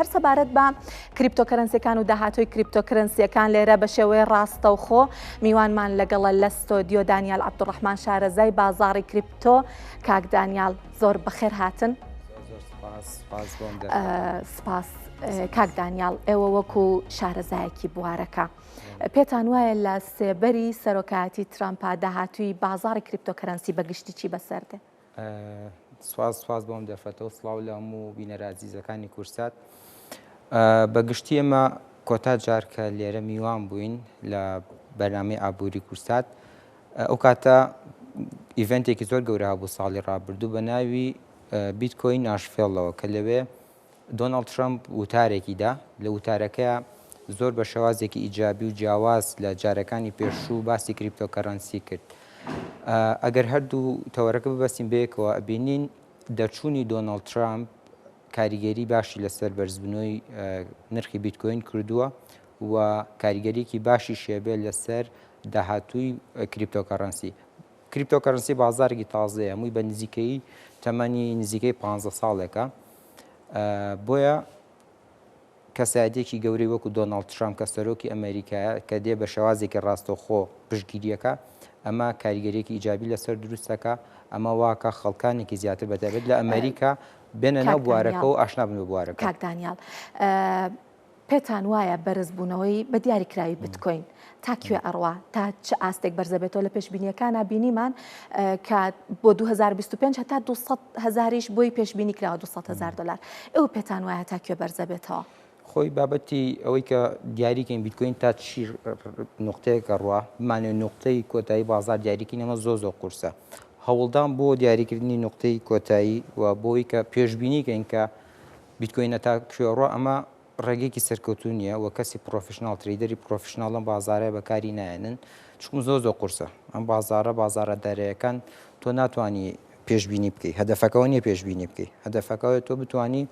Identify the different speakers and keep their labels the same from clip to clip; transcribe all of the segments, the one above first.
Speaker 1: هەر سەبارەت بە کریپتۆکەرەنسیەکان و داهاتووی کریپتۆکەرەنسیەکان لێرە بە شێوەیە ڕاستەوخۆ میوانمان لەگەڵە لە ستۆدیۆ دانیال عەبدوڕەحمان شارەزای بازاڕی کریپتۆ. کاک دانیال زۆر بەخێر هاتن. سپاس کاک دانیال، ئێوە وەکو شارەزایەکی بوارەکە پێتان وایە لە سێبەری سەرۆکایەتی ترامپا داهاتووی بازاڕی کریپتۆکەرەنسی بەگشتی چی بەسەردێ؟
Speaker 2: سواز بۆم دەفەتەوە سڵاو لە هەموو بینەرە عەزیزەکانی کورسات. بەگشتی ئێمە کۆتا جار کە لێرە میوان بووین لە بەرنامەی ئابووری کورسات، ئەو کاتە ئیڤنتێکی زۆر گەورە بوو ساڵی ڕابردوو بە ناوی بیتکۆین ناشفێڵەوە کە لەوێ دۆناڵد ترامپ وتارێکیدا لە وتارەکەیە زۆر بە شێوازێکی ئیجابی و جیاواز لە جارەکانی پێشوو باسی کریپتۆکەرەنسی کرد. ئەگەر هەردوو تەوەرەکە ببەستین بەیەکەوە ئەبینین دەرچوونی دۆناڵد ترامپ کاریگەری باشی لەسەر بەرزبوونەوەی نرخی بیتکۆین کردووە و کاریگەریەکی باشی شێبێ لەسەر داهاتووی کریپتۆکەرەنسی. کریپتۆکەرەنسی بازارێکی تازەیە، هەمووی بە نزیکەی تەمەنی نزیکەی 15 ساڵێکە. بۆیە کەسایەتێکی گەورەی وەکو دۆناڵد ترامپ کە سەرۆکی ئەمریکایە کە دێ بە شێوازێکی ڕاستەوخۆ پشتگیریەکە، ئەمە کاریگەریەکی ئیجابی لەسەر دروستەکە. ئەمە واکە خەڵکانێکی زیاتر بەتایبەت لە ئەمریکا بێنە ناو بوارەکە و ئاشنا بن بە بوارەکە.
Speaker 1: کاک دانیال، پێتان وایە بەرزبوونەوەی بە دیاریکراوی بتکۆین تاکوێ ئەڕوا تا چه ئاستێک بەرزەبێتەوە لە پێشبینیەکانە بینیمان کە بۆ 2025 هەتا 200,000یش بۆی پێشبینی کراوە $200,000. ئێوە پێتان وایە تاکوێ بەرزەبێتەوە؟
Speaker 2: خۆی بابەتی ئەوەی کە دیاریکەین بیتکۆین تا چی نقطەیەکە ڕوا بمانێ نقطەی کۆتایی بازار دیاریکردن ئەمە زۆر قورسە. هەوڵدان بۆ دیاریکردنی نقطەی کۆتایی و بۆی کە پێشبینیکەین کە بیتکۆینە تا کوێڕۆ ئەمە ڕێگەیەکی سەرکەوتوو نییە و کەسی پرۆفشنال تریدەری پرۆفشنال ئەم بازارەیە بەکاری نایەنن، چونکە زۆر قورسە. ئەم بازارە دارەیەکان تۆ ناتوانانی پێشبینی بکەیت، هەدەفەکەەوە نییە پێشبینی بکەیت، هەدەفەکەوە تۆ بتانی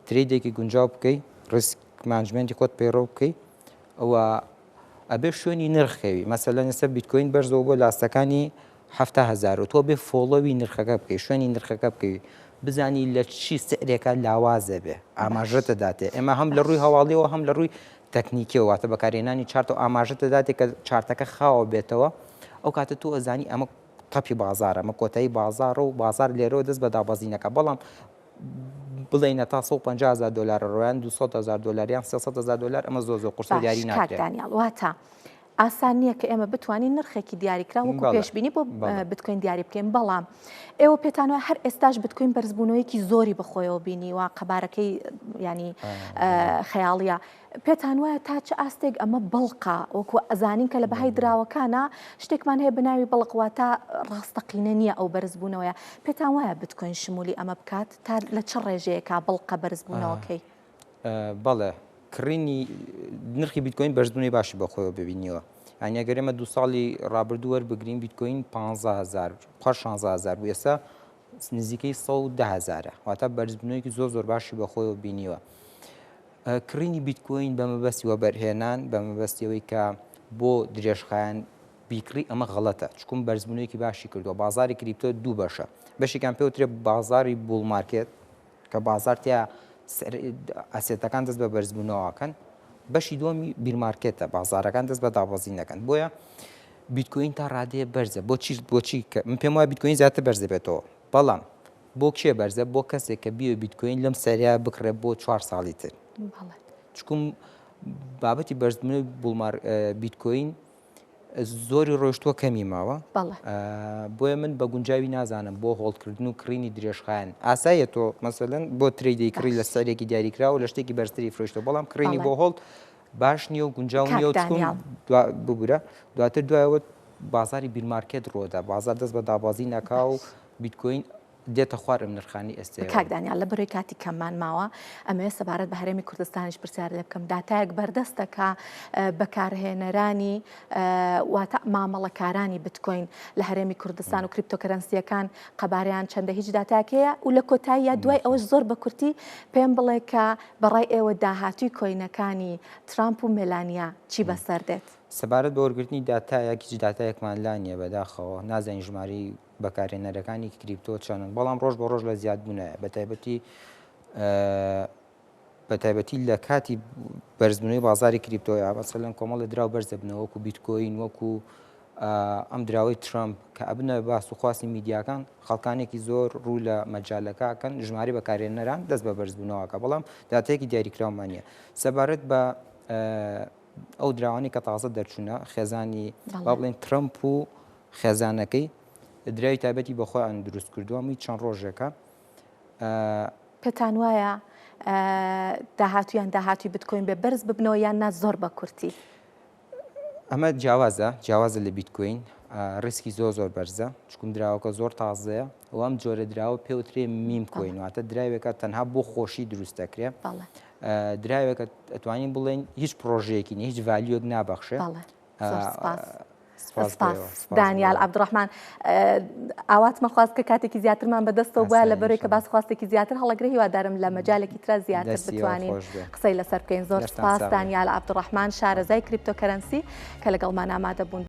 Speaker 2: تریدێکی گونجاو بکەیت، ڕیسک مانجمنتی خۆت پەیڕۆ بکەیت، ئەوە ئەبێ شوێنی نرخەوی مەسەلەن ئێستا بیتکۆین بەرزەوە بۆ لاستەکانی 70,000 و تۆ بێ فۆڵۆوی نرخەکە بکەیت، شوێنی نرخەکە بکەیت، بزانی لە چی سعرێکە لاوازە بێ، ئاماژەتە داتێ. ئێمە هەم لە ڕووی هەواڵیەوە هەم لە ڕووی تەکنیکیەوە واتە بەکارهێنانی چارت و ئاماژەتە داتێت کە چارتەکە خاوە بێتەوە، ئەو کاتە تۆ ئەزانی ئەمە تەپی بازارە، ئەمە کۆتایی بازارە و بازار لێرەوە دەست بە دابەزینەکە. بەڵام بڵێنە تا $150,000 ڕۆیان $200,000 یان $300,000 ئەمە زۆر قورس و دیاری ناکرێت.
Speaker 1: کاک دانیال، واتە ئاسان نییە کە ئێمە بتوانین نرخێکی دیاریکرا وەکو پێشبینی بۆ بتکۆین دیاری بکەین، بەڵام ئێوە پێتانەوە هەر ئێستاش بتکۆین بەرزبوونەوەیکی زۆری بخۆیەوە بینی و قەبارەکەی ینی خەیاڵیە. پێتان وایە تا چه ئاستێک ئەمە بەڵقا وەکو ئەزانین کە لە بەهای دراوەکانە شتێکمان هەیە بناوی بەڵقواتە ڕاستەقینە نییە ئەو بەرزبوونەوەیە. پێتان وایە بتکۆین شمولی ئەمە بکات تا لە چه ڕێژەیەکە بەڵقە بەرزبوونەوەکەی؟
Speaker 2: بەڵێ کڕینی نرخی بیتکۆین بەرزبوونی باشی بەخۆیەوە ببینیەوە. ئەنی ئەگەر ئێمە 2 ساڵی ڕابردوو وەربگرین بیتکۆین 15,000 16,000 بوو، ئێستا نزیکەی 110,000 واتە بەرزبوونەوەیەکی زۆر باشی بەخۆیەوە بینیوە. کڕینی بیتکۆین بە مەبەستی وەبەرهێنان بە مەبەستیەوەی کە بۆ درێژخایەن بیکڕی ئەمە غەڵەتە، چکم بەرزبوونەوەیەکی باشی کردووە. بازاری کریپتۆ دوو بەشە، بەشێکیان پێوترێت بازاری بول مارکێت کە بازار تیا ئەسێتەکان دەست بە بەرزبوونەوەکەن، بەشی دووەمی بیرمارکێتە بازارەکان دەست بە دابەزینەکەن. بۆیە بیتکۆین تا ڕادەیە بەرزە. بۆچی کە من پێم وایە بیتکۆین زیاتر بەرز دەبێتەوە، بەڵام بۆ کێ بەرزە؟ بۆ کەسێک کە بیە بیتکۆین لەم سەریا بکڕێت بۆ 4 ساڵی تر. چکم بابەتی بەرزبوونەوەی بیتکۆین زۆری ڕۆیشتووە کەمی ماوە، بۆیە من بە گونجاوی نازانم بۆ هۆڵکردن و کڕینی درێژخایەن ئاسایە. تۆ مەسەلەن بۆ تریدەی کڕی لە سەرێکی دیاریکراوە لە شتێکی بەرزتری فرۆشتەوە، بەڵام کڕینی بۆ هۆڵ باش نییە و گونجاو نییە و چکم ببورە دواتر دوایەوە بازاری بیرمارکێت ڕۆدا، بازار دەست بە دابازی نەکا و بیتکۆین دێتە خوارم نرخانی ئێستا.
Speaker 1: کاک دانیال، لە بەرەوەی کاتی کەممان ماوە ئەمە سەبارەت بە هەرێمی کوردستانیش پرسیار لێ بکەم. داتایەک بەردەستەکە بەکارهێنەرانی واتە مامەڵەکارانی بتکۆین لە هەرێمی کوردستان و کریپتۆکەرەنسیەکان قەباریان چەندە؟ هیچ داتاکەیە و لە کۆتاییە دوای ئەوەش زۆر بە کورتی پێم بڵێ کە بەڕای ئێوە داهاتووی کۆینەکانی ترامپ و مێلانیا چی بەسەر دێت؟
Speaker 2: سەبارەت بە وەرگرتنی داتایەکی داتایەکمان لا نییە بەداخەوە، نازانین ژماری بەکارهێنەرەکانی کریپتۆ چەندن، بەڵام ڕۆژ بە ڕۆژ لە زیادبوونەیە بە تایبەتی بە تایبەتی لە کاتی بەرزبوونەوەی بازاری کریپتۆیە مەسەڵەن کۆمەڵی دراو بەرزەبنەوە وەکو بیتکۆین وەکو ئەم دراوەی ترامپ کە ئەبنە باس و خواستی میدیاکان خەڵکانێکی زۆر ڕوو لە مەجالەکەکەن ژماری بەکارێنەران دەست بە بەرزبوونەوەکە بەڵام داتەیەکی دیاریکراومانە سەبارەت بە ئەو دراوانی کە تازە دەرچوونە خێزانی با بڵێن ترامپ و خێزانەکەی دراوی تایبەتی بەخۆیان دروست کردووەمی چەند ڕۆژێکە
Speaker 1: پێتان وایە داهاتوی بیتکۆین بێ بەرز ببنەوە یان نا زۆر بە کورتی
Speaker 2: ئەمە جیاوازە لە بیتکۆین ڕیسکی زۆر بەرزە چکم دراوەکە زۆر تازەیە و ئەم جۆرە دراوە پێوترێ میم کۆین واتە دراوێکە تەنها بۆ خۆشی دروست دەکرێت دراوێکە ئەتوانین بڵێن هیچ پرۆژەیەکی هیچ ڤالیۆک نابەخشێ
Speaker 1: دانیال عەبدوڕەحمان ئاواتمە خواست کە کاتێکی زیاترمان بەدەستەوە بووە لە بەرەوەی کە باس خواستێکی زیاتر هەڵەگرە هیوادارم لە مەجالێکی ترە زیاتر بتوانین قسەی لەسەر بکەین زۆر سپاس دانیال عەبدوڕەحمان شارەزای کریپتۆکەرەنسی کە لەگەڵمان ئامادە بوون